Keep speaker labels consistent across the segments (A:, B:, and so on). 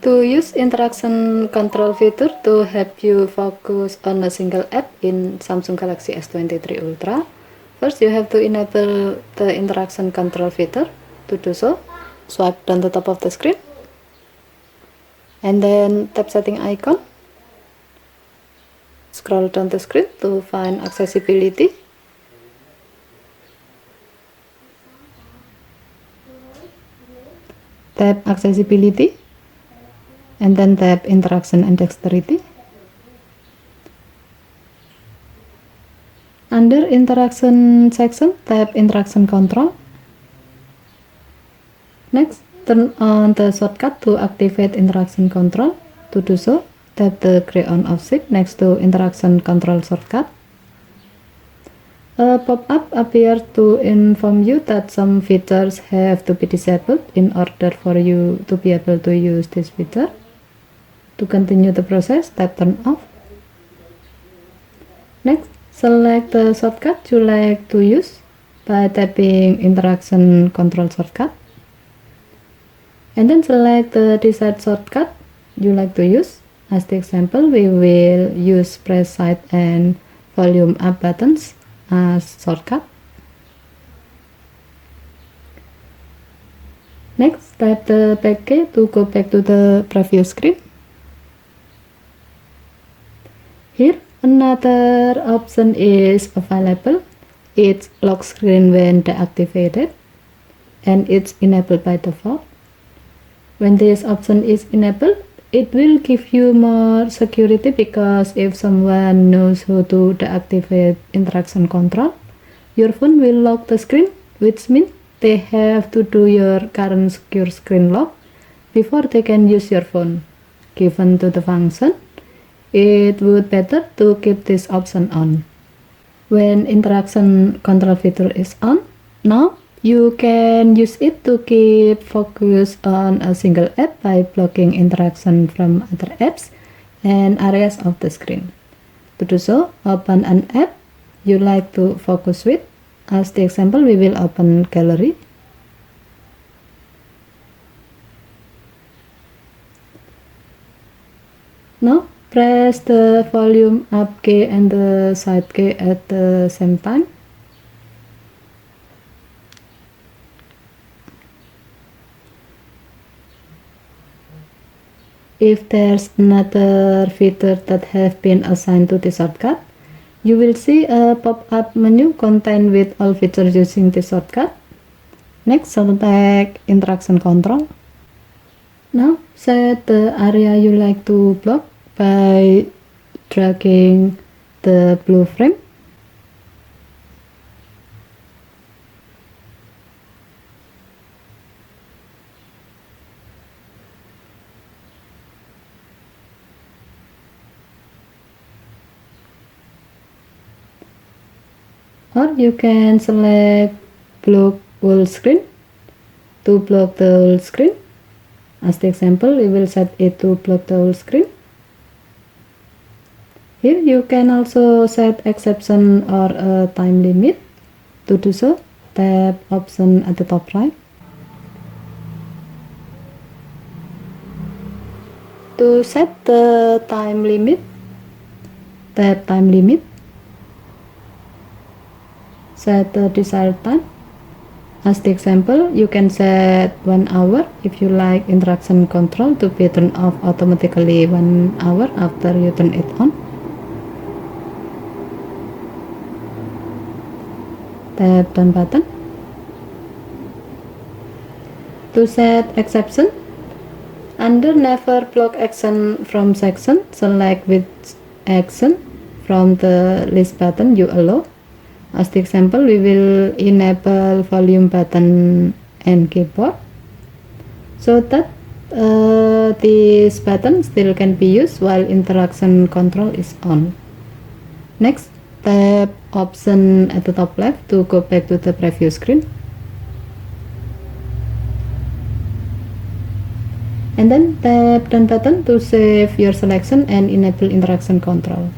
A: To use interaction control feature to help you focus on a single app in Samsung Galaxy S23 Ultra, first you have to enable the interaction control feature. To do so, swipe down the top of the screen and then tap setting icon. Scroll down the screen to find accessibility. Tap accessibility and then tap interaction and dexterity. Under interaction section, tap interaction control. Next, turn on the shortcut to activate interaction control. To do so, tap the gray on object next to interaction control shortcut. A pop-up appears to inform you that some features have to be disabled in order for you to be able to use this feature. To continue the process, tap turn off. Next, select the shortcut you like to use by tapping interaction control shortcut. And then select the desired shortcut you like to use. As the example, we will use press side and volume up buttons as shortcut. Next, tap the back key to go back to the previous screen. Here, another option is available. It's lock screen when deactivated, and it's enabled by default. When this option is enabled, it will give you more security because if someone knows how to deactivate interaction control, your phone will lock the screen, which means they have to do your current secure screen lock before they can use your phone. Given to the function, it would better to keep this option on. When interaction control feature is on, now you can use it to keep focus on a single app by blocking interaction from other apps and areas of the screen. To do so, open an app you like to focus with. As the example, we will open Gallery. Now, press the volume up key and the side key at the same time. If there's another feature that have been assigned to the shortcut, you will see a pop-up menu contained with all features using the shortcut. Next, select interaction control. Now, set the area you like to block by dragging the blue frame. Or you can select block whole screen to block the whole screen. As the example, we will set it to block the whole screen. Here you can also set exception or a time limit. To do so, tap option at the top right. To set the time limit, tap time limit. Set the desired time. As the example, you can set 1 hour if you like interaction control to be turned off automatically 1 hour after you turn it on. Tap done button. To set exception, under never block action from section, select which action from the list button you allow. As the example, we will enable volume button and keyboard so that this button still can be used while interaction control is on. Next, tap option at the top left to go back to the preview screen. And then tap done button to save your selection and enable interaction control.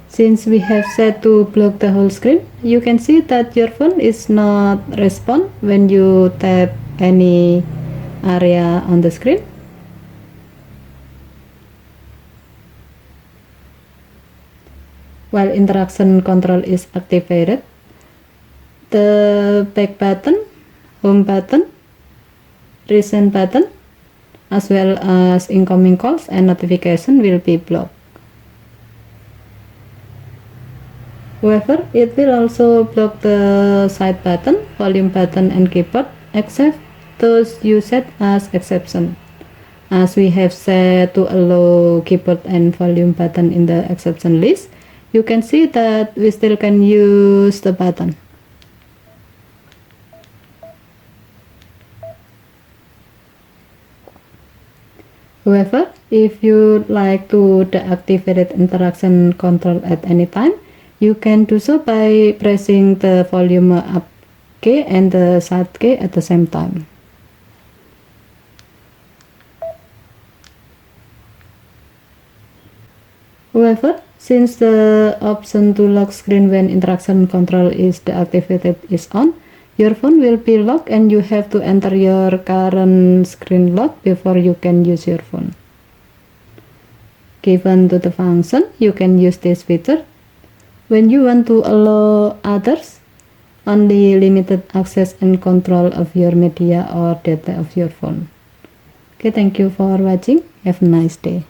A: Since we have set to block the whole screen, you can see that your phone is not respond when you tap any area on the screen. While interaction control is activated, the back button, home button, recent button, as well as incoming calls and notification will be blocked. However, it will also block the side button, volume button and keyboard, except those you set as exception. As we have set to allow keyboard and volume button in the exception list, you can see that we still can use the button. However, if you like to deactivate interaction control at any time, you can do so by pressing the volume up key and the side key at the same time. However, since the option to lock screen when interaction control is deactivated is on, your phone will be locked and you have to enter your current screen lock before you can use your phone. Given to the function, you can use this feature when you want to allow others only limited access and control of your media or data of your phone. Okay, thank you for watching. Have a nice day.